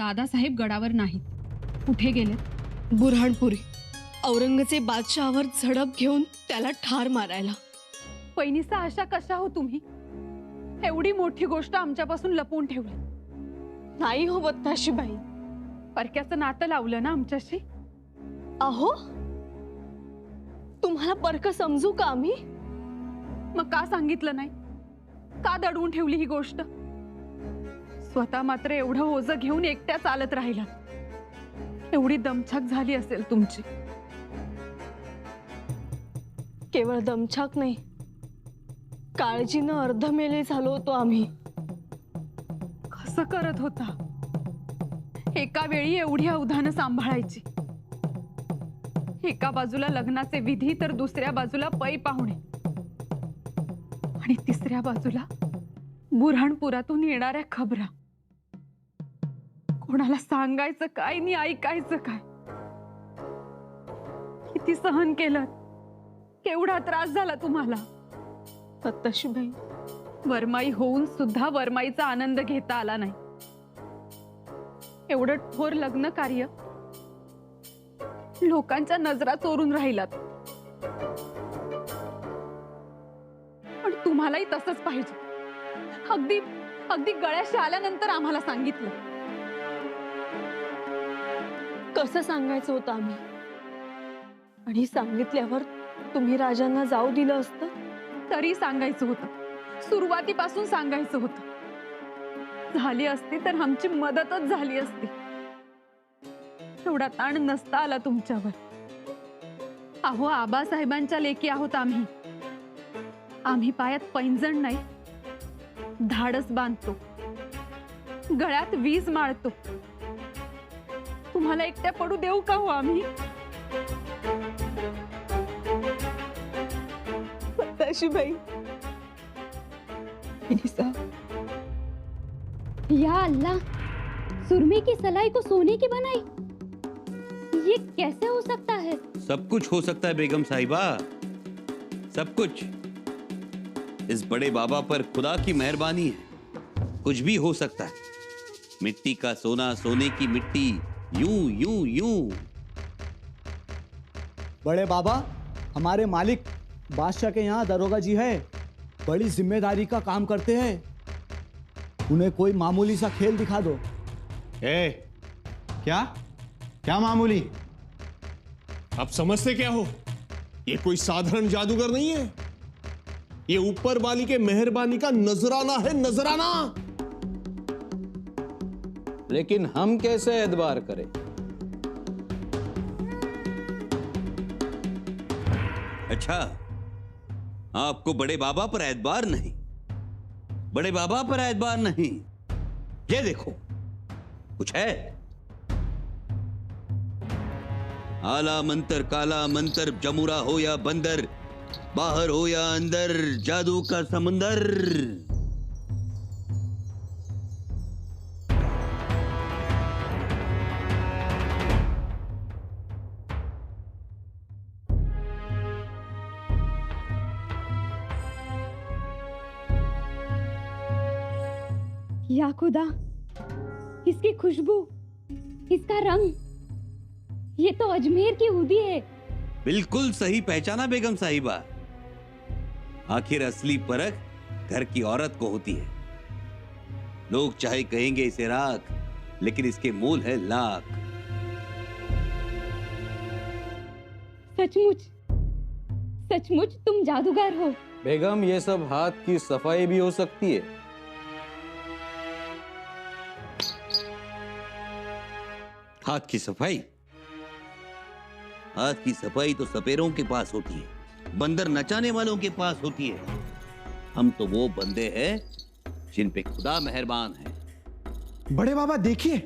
दादासाहेब गडावर नाहीत. कुठे गेलेत? बुऱ्हाणपुरी. औरंगजेब बादशहावर झडप घेऊन त्याला ठार मारायला. पैनिसा अशा कशा हो तुम्ही? एवढी मोठी गोष्ट आमच्यापासून लपवून ठेवली. नाही हो बत्ताशीबाई. परक्याचं नातं लावलं ना आमच्याशी. अहो, तुम्हाला परक समजू का आम्ही? मग का सांगितलं नाही? का दडवून ठेवली ही गोष्ट? स्वतः मात्र एवढं ओझं घेऊन एकट्या चालत राहिला. एवढी दमछाक झाली असेल तुमची. केवळ दमछाक नाही, काळजीनं अर्धमेले झालो होतो आम्ही. कसं करत होता? एका वेळी एवढी अवधानं सांभाळायची. एका बाजूला लग्नाचे विधी तर दुसऱ्या बाजूला पै पाहुणे आणि तिसऱ्या बाजूला बुऱ्हाणपुरातून येणाऱ्या खबरा. कोणाला सांगायचं काय आणि ऐकायचं काय? किती सहन केलं? केवढा त्रास झाला तुम्हाला? बत्ताशीबाई, वरमाई होऊन सुद्धा वरमाईचा आनंद घेता आला नाही. एवढं थोर लग्न कार्य लोकांच्या नजरा चोरून राहिलात. पण तुम्हालाही तसंच पाहिजे. अगदी अगदी गळ्याशी आल्यानंतर आम्हाला सांगितलं. कसं सांगायचं होतं आम्ही? आणि सांगितल्यावर तुम्ही राजांना जाऊ दिलं असतं तरी सांगायचं होतं. सुरुवातीपासून सांगायचं होतं. झाली असती तर आमची मदतच झाली असती. एवढा ताण नसता आला तुमच्यावर. अहो, आबासाहेबांच्या लेकी आहोत आम्ही. आम्ही पायात पैंजण नाही, धाडस बांधतो, गळ्यात वीज माळतो. तुम्हाला एकट्या पडू देऊ का हो आम्ही? बत्ताशीबाई, या अल्लाह, सुरमे की सलाई को सोने की बनाई, ये कैसे हो सकता है? सब कुछ हो सकता है बेगम साहिबा, सब कुछ. इस बड़े बाबा पर खुदा की मेहरबानी है. कुछ भी हो सकता है. मिट्टी का सोना, सोने की मिट्टी, यूं यूं यूं. बड़े बाबा, हमारे मालिक बादशाह के यहाँ दरोगा जी है. बड़ी जिम्मेदारी का काम करते हैं. उन्हें कोई मामूली सा खेल दिखा दो. क्या क्या मामूली? आप समझते क्या हो? ये कोई साधारण जादूगर नहीं है. ये ऊपर वाली के मेहरबानी का नजराना है, नजराना. लेकिन हम कैसे एतबार करें? अच्छा, आपको बड़े बाबा पर एतबार नहीं? बड़े बाबा पर एतबार नहीं? ये देखो, कुछ है. आला मंतर, काला मंतर, जमुरा हो या बंदर, बाहर हो या अंदर, जादू का समंदर. या खुदा, इसकी खुशबू, इसका रंग, ये तो अजमेर की ऊदी है. बिल्कुल सही पहचाना बेगम साहिबा. आखिर असली परख घर की औरत को होती है. लोग चाहे कहेंगे इसे राख, लेकिन इसके मूल है लाख. सचमुच, सचमुच तुम जादूगर हो. बेगम, ये सब हाथ की सफाई भी हो सकती है. हाथ की सफाई? हाथ की सफाई तो सपेरों के पास होती है, बंदर नचाने वालों के पास होती है. हम तो वो बंदे हैं जिन पे खुदा मेहरबान है. बड़े बाबा देखिए,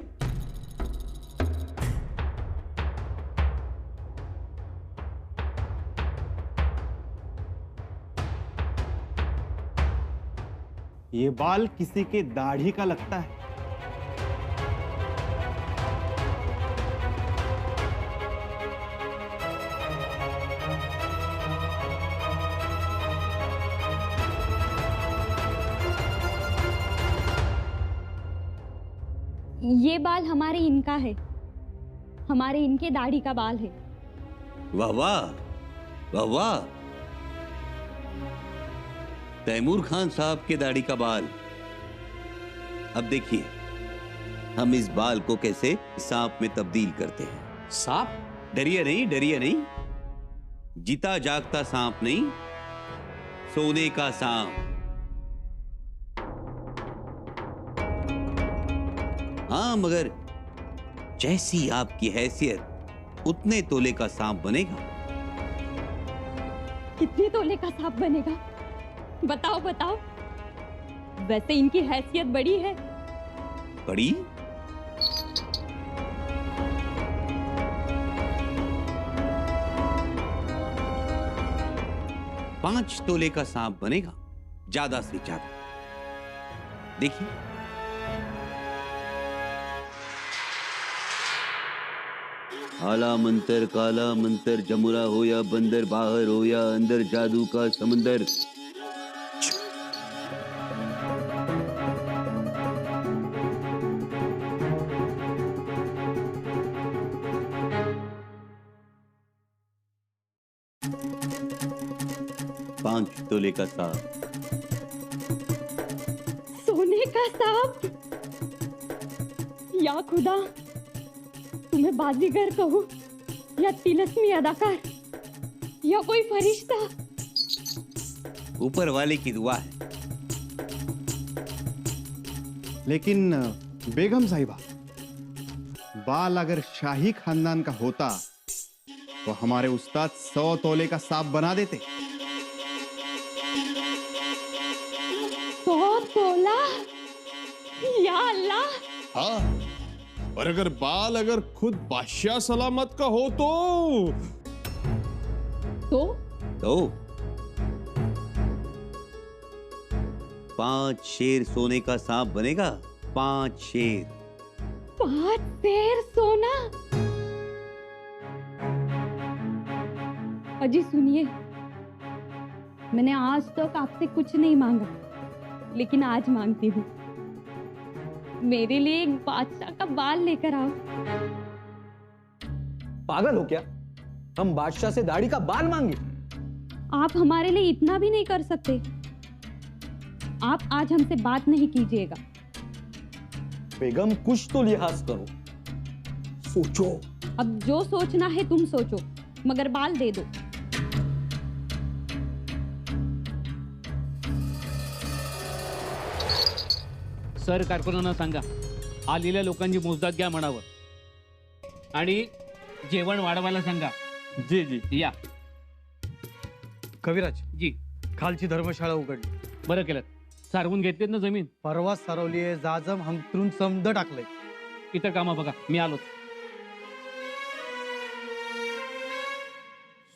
ये बाल किसी के दाढ़ी का लगता है. ये बाल हमारे इनका है, हमारे इनके दाढ़ी का बाल है। वाह वाह, वाह वाह। तैमूर खान साहब के दाढ़ी का बाल। अब देखिए हम इस बाल को कैसे सांप में तब्दील करते हैं। सांप? डरिए नहीं, डरिए नहीं। जीता जागता सांप नहीं, सोने का सांप। हाँ, मगर जैसी आपकी हैसियत उतने तोले का सांप बनेगा। कितने तोले का सांप बनेगा? बताओ बताओ। वैसे इनकी हैसियत बड़ी है। बड़ी? पांच तोले का सांप बनेगा, ज्यादा से ज्यादा। देखिए आला मंतर काला मंतर, जमुरा हो या बंदर, बाहर हो या अंदर, जादू का समंदर। पांच तोले का सांप। सोने का सांप? या खुदा, तुम्हें बाजीगर कहूं या तिलस्मी अदाकार या कोई फरिश्ता। ऊपर वाले की दुआ है। लेकिन बेगम साहिबा, बाल अगर शाही खानदान का होता तो हमारे उस्ताद 100 तोले का सांप बना देते। 100 तोला? या अल्लाह। हाँ, और अगर बाल अगर खुद बादशाह सलामत का हो तो 5 शेर सोने का सांप बनेगा। 5 शेर। 5 शेर सोना? अजी सुनिए, मैंने आज तक आपसे कुछ नहीं मांगा, लेकिन आज मांगती हूँ। मेरे लिए एक बादशाह का बाल लेकर आओ। पागल हो क्या? हम बादशाह से दाढ़ी का बाल मांगे? आप हमारे लिए इतना भी नहीं कर सकते। आप आज हमसे बात नहीं कीजिएगा। बेगम कुछ तो लिहाज करो, सोचो। अब जो सोचना है तुम सोचो, मगर बाल दे दो। सर कारकुनांना सांगा आलेल्या लोकांची मोजदाद घ्या म्हणावं आणि जेवण वाढवायला सांगा। जी जी या कविराज, जी खालची धर्मशाळा उघडली। बरं केलं। सारवून घेतलीत ना जमीन? परवाच सारवली आहे, जाजम हंतरून समद टाकलंय। इतर कामं बघा, मी आलो।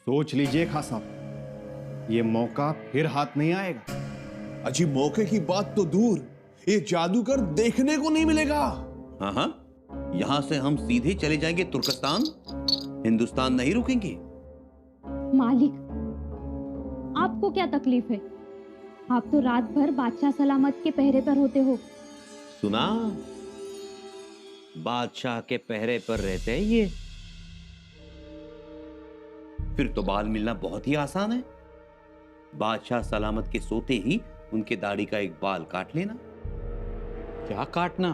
सोच लीजिए खां साहब, ये मौका फिर हाथ नहीं आएगा। अजी मौके की बात तो दूर, ये जादूगर देखने को नहीं मिलेगा। हाँ हाँ, यहां से हम सीधे चले जाएंगे तुर्कस्तान, हिंदुस्तान नहीं रुकेंगे। मालिक, आपको क्या तकलीफ है? आप तो रात भर बादशाह सलामत के पहरे पर होते हो। सुना, बादशाह के पहरे पर रहते हैं ये। फिर तो बाल मिलना बहुत ही आसान है। बादशाह सलामत के सोते ही उनके दाढ़ी का एक बाल काट लेना। क्या काटना?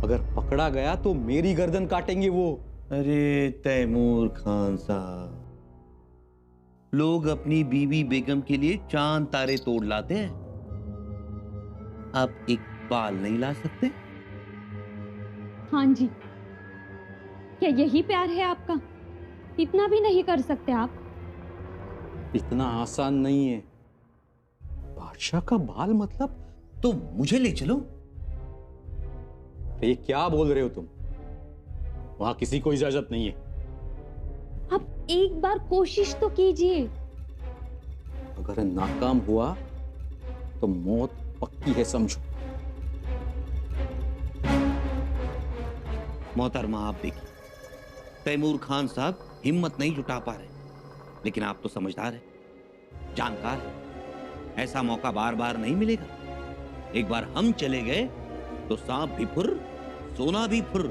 अगर पकड़ा गया तो मेरी गर्दन काटेंगे वो। अरे तैमूर खान साहब, लोग अपनी बीवी बेगम के लिए चांद तारे तोड़ लाते हैं, आप एक बाल नहीं ला सकते? हाँ जी, क्या यही प्यार है आपका? इतना भी नहीं कर सकते आप? इतना आसान नहीं है। बादशाह का बाल मतलब? तो मुझे ले चलो। ये क्या बोल रहे हो तुम? वहां किसी को इजाजत नहीं है। आप एक बार कोशिश तो कीजिए। अगर नाकाम हुआ तो मौत पक्की है, समझो। मोहतरमा आप देखिए, तैमूर खान साहब हिम्मत नहीं जुटा पा रहे, लेकिन आप तो समझदार हैं, जानकार हैं। ऐसा मौका बार बार नहीं मिलेगा। एक बार हम चले गए तो सांप भी फुर सोना भी फुर।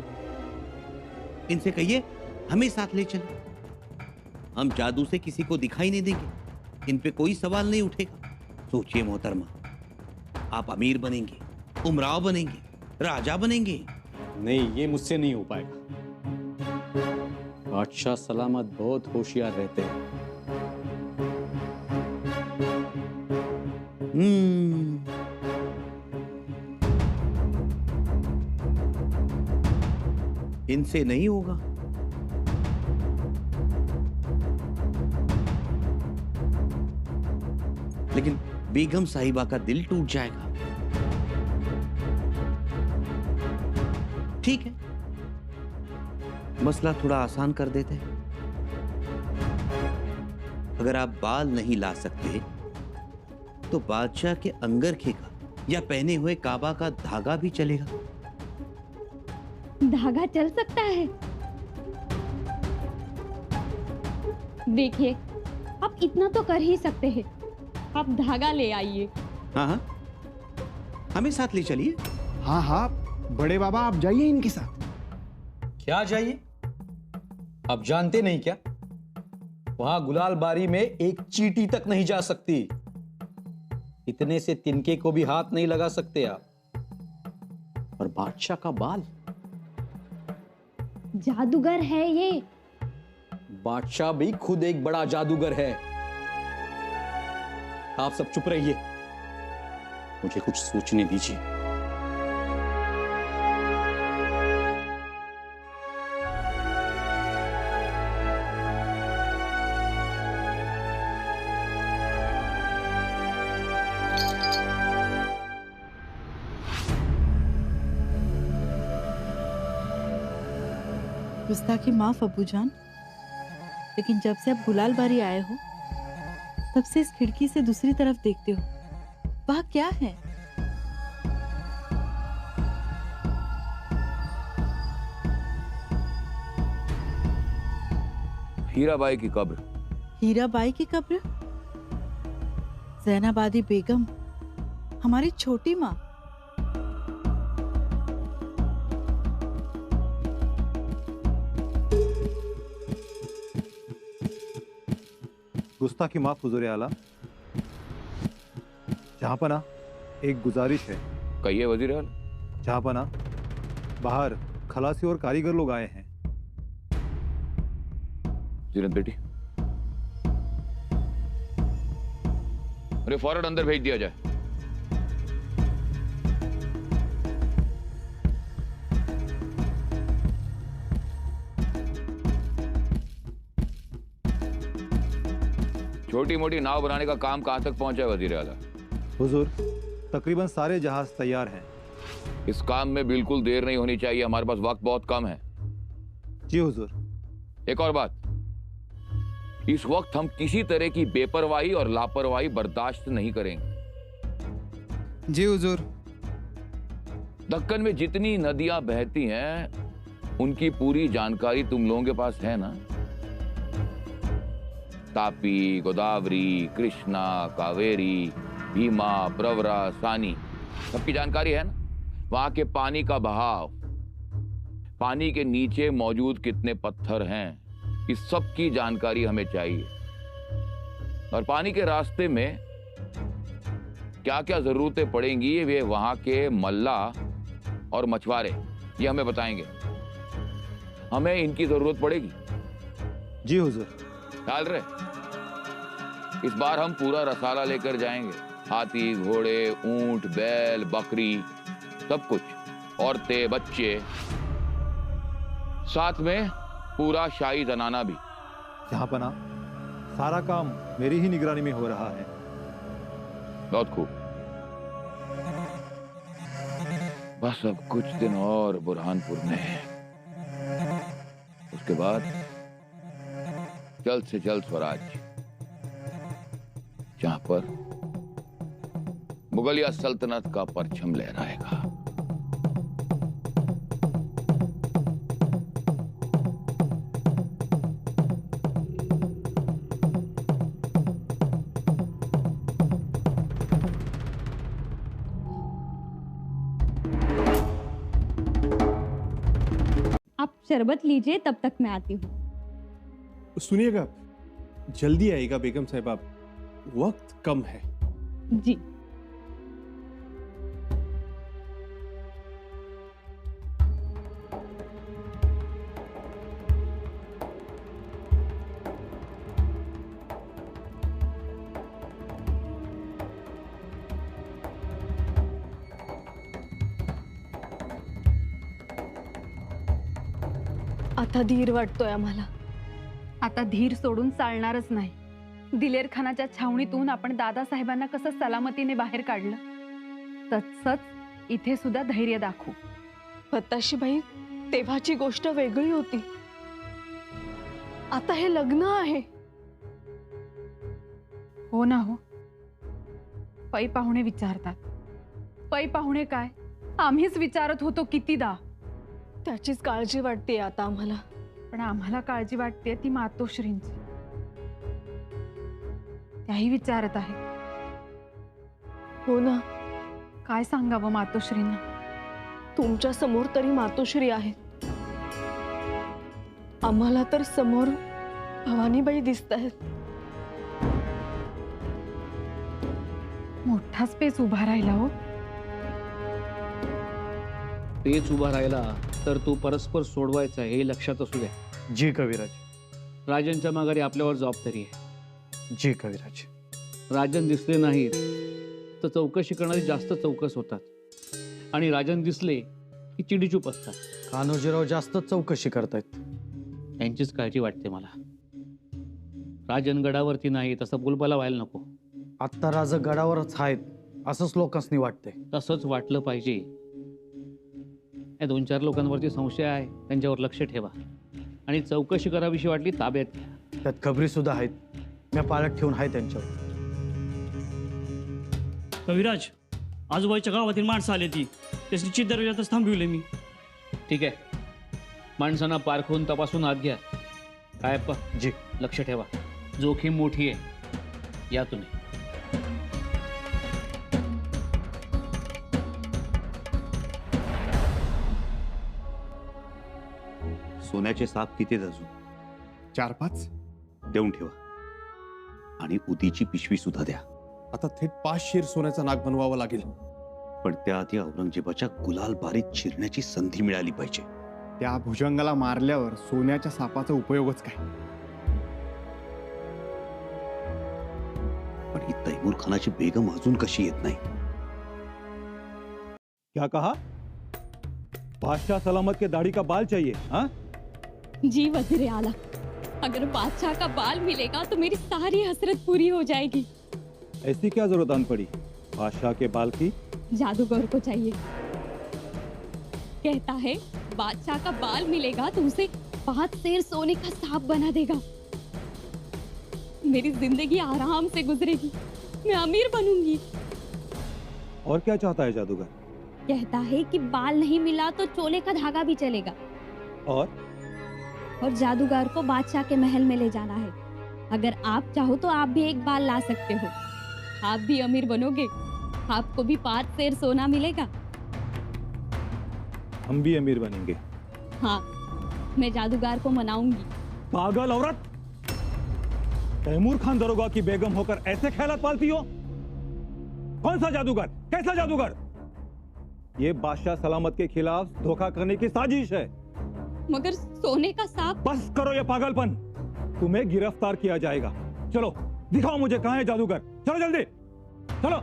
इनसे कहिए हमें साथ ले चले, हम जादू से किसी को दिखाई नहीं देंगे, इन पे कोई सवाल नहीं उठेगा। सोचिए मोहतरमा, आप अमीर बनेंगे, उमराव बनेंगे, राजा बनेंगे। नहीं, ये मुझसे नहीं हो पाएगा। बादशाह सलामत बहुत होशियार रहते हैं। इनसे नहीं होगा। लेकिन बेगम साहिबा का दिल टूट जाएगा। ठीक है, मसला थोड़ा आसान कर देते हैं। अगर आप बाल नहीं ला सकते तो बादशाह के अंगरखे का या पहने हुए काबा का धागा भी चलेगा। धागा चल सकता है? देखिए, आप इतना तो कर ही सकते हैं, आप धागा ले आइए। हाँ हाँ, हमें साथ ले चलिए। हाँ हाँ, बड़े बाबा आप जाइए इनके साथ। क्या चाहिए? आप जानते नहीं क्या? वहां गुलाल बारी में एक चींटी तक नहीं जा सकती। इतने से तिनके को भी हाथ नहीं लगा सकते आप। और बादशाह का बाल, जादूगर है ये। बादशाह भी खुद एक बड़ा जादूगर है। आप सब चुप रहिए, मुझे कुछ सोचने दीजिए। गुस्ताखी माफ अब्बूजान, लेकिन जब से आप गुलाल बारी आए हो तब से इस खिड़की से दूसरी तरफ देखते हो, वहां क्या है? हीराबाई की कब्र। हीराबाई की कब्र? जैनाबादी बेगम, हमारी छोटी माँ। गुस्ताखी माफ हुजूर आला, जहांपना एक गुजारिश है। कहिए वजीर आला। जहांपना, बाहर खलासी और कारीगर लोग आए हैं। जीनत बेटी, अरे फौरन अंदर भेज दिया जाए। छोटी मोटी नाव बनाने का काम कहां तक पहुंचा है वजीर आला? हुजूर, तकरीबन सारे जहाज तैयार हैं। इस काम में बिल्कुल देर नहीं होनी चाहिए, हमारे पास वक्त बहुत कम है। जी हुजूर। एक और बात, इस वक्त हम किसी तरह की बेपरवाही और लापरवाही बर्दाश्त नहीं करेंगे। जी हुजूर। दक्कन में जितनी नदियां बहती हैं उनकी पूरी जानकारी तुम लोगों के पास है ना? तापी, गोदावरी, कृष्णा, कावेरी, भीमा, प्रवरा, सानी, सबकी जानकारी है ना? वहां के पानी का बहाव, पानी के नीचे मौजूद कितने पत्थर हैं, इस सब की जानकारी हमें चाहिए। और पानी के रास्ते में क्या क्या जरूरतें पड़ेंगी वे वहां के मल्ला और मछुआरे ये हमें बताएंगे। हमें इनकी जरूरत पड़ेगी। जी हुजूर। ख्याल रहे, इस बार हम पूरा रसाला लेकर जाएंगे। हाथी, घोड़े, ऊंट, बैल, बकरी, सब कुछ, औरतें, बच्चे, साथ में पूरा शाही जनाना भी। जहांपना, सारा काम मेरी ही निगरानी में हो रहा है। बहुत खूब। बस अब कुछ दिन और बुरहानपुर में है, उसके बाद जल्द से जल्द स्वराज, जहां पर मुगलिया सल्तनत का परचम लहराएगा। शरबत लीजिए, तब तक मैं आती हूँ। सुनिएगा, जल्दी आएगा बेगम साहिबा, वक्त कम है। जी। आता धीर वाटतोय आम्हाला. आता धीर सोडून चालणारच नाही. दिलेर खानाच्या छावणीतून आपण दादासाहेबांना कसं सलामतीने बाहेर काढलं, तसंच इथे सुद्धा धैर्य दाखवू. फत्ताशीबाई, तेव्हाची गोष्ट वेगळी होती. आता हे लग्न आहे. हो ना हो. पै पाहुणे विचारतात. पै पाहुणे काय, आम्हीच विचारत होतो कितीदा. त्याचीच काळजी वाटते आता आम्हाला. पण आम्हाला काळजी वाटते ती मातोश्रींची. त्याही विचारत आहे. हो ना. काय सांगावं मातोश्रींना. तुमच्या समोर तरी मातोश्री आहेत, आम्हाला तर समोर भवानीबाई दिसत आहेत. मोठाच पेच उभा राहिला हो. पेच उभा राहिला तर तो परस्पर सोडवायचा हे लक्षात असू द्या. जी कविराज. राजनच्या माघारी आपल्यावर जबाबदारी आहे. जी कविराज. राजन दिसले नाहीत तर चौकशी करणारे जास्त चौकस होतात, आणि राजन दिसले की चिडीचूप असतात. कान्होजीराव जास्त चौकशी करतायत. यांचीच काळजी वाटते मला. राजन गडावरती नाही तसं बोलबाला व्हायला नको. आत्ता राज गडावरच आहेत असंच लोकांनी वाटतंय. तसंच वाटलं पाहिजे. या 2-4 लोकांवरती संशय आहे, त्यांच्यावर लक्ष ठेवा आणि चौकशी करावीशी वाटली ताब्यात घ्या. त्यात खबरी सुद्धा आहेत, मी पालट ठेवून आहे त्यांच्यावर. कविराज, आजूबाजूच्या गावातील माणसं आली ती, त्याची चित दरवाजातच थांबविले मी. ठीक आहे, माणसांना पारखून तपासून आत घ्या. काय जी लक्ष ठेवा, जोखीम मोठी आहे. या तुम्ही. सोन्याचे साप किती अजून? 4-5 देऊन ठेवा, आणि उदीची पिशवी सुद्धा द्या. आता थेट 5 शेर सोन्याचा नाग बनवावा लागेल. पण त्याआधी औरंगजेबाच्या गुलाल बारीत चिरण्याची संधी मिळाली पाहिजे. त्या भुजंगाला मारल्यावर सोन्याच्या सापाचा उपयोगच काय? पण ही तैमूर खानाची बेगम अजून कशी येत नाही? क्या कहा? बादशाह सलामत के दाढ़ी का बाल चाहिए? हाँ जी वज़ीर आला, अगर बादशाह का बाल मिलेगा तो मेरी सारी हसरत पूरी हो जाएगी. ऐसी क्या जरूरत आन पड़ी बादशाह के बाल की? जादूगर को चाहिए. कहता है बादशाह का बाल मिलेगा तो उसे 5 शेर सोने का सांप बना देगा. मेरी जिंदगी आराम से गुजरेगी, मैं अमीर बनूंगी. और क्या चाहता है जादूगर? कहता है कि बाल नहीं मिला तो चोले का धागा भी चलेगा. और जादूगर को बादशाह के महल में ले जाना है. अगर आप चाहो तो आप भी एक बाल ला सकते हो. आप भी अमीर बनोगे, आपको भी 5 शेर सोना मिलेगा. हम भी अमीर बनेंगे. हाँ, मैं जादूगर को मनाऊंगी. पागल औरत, तैमूर खान दरोगा की बेगम होकर ऐसे ख्यालात पालती हो? कौन सा जादूगर, कैसा जादूगर? ये बादशाह सलामत के खिलाफ धोखा करने की साजिश है. मगर सोने का सांप. बस करो ये पागलपन, तुम्हें गिरफ्तार किया जाएगा. चलो दिखाओ मुझे कहां है जादूगर. चलो जल्दी चलो.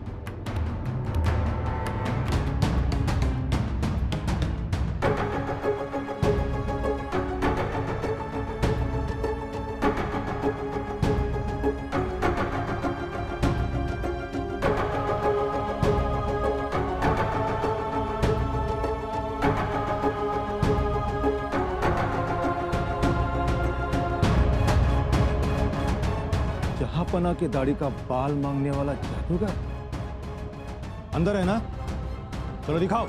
जहापना की दाढ़ी का बाल मांगने वाला जादूगर अंदर है ना? चलो दिखाओ.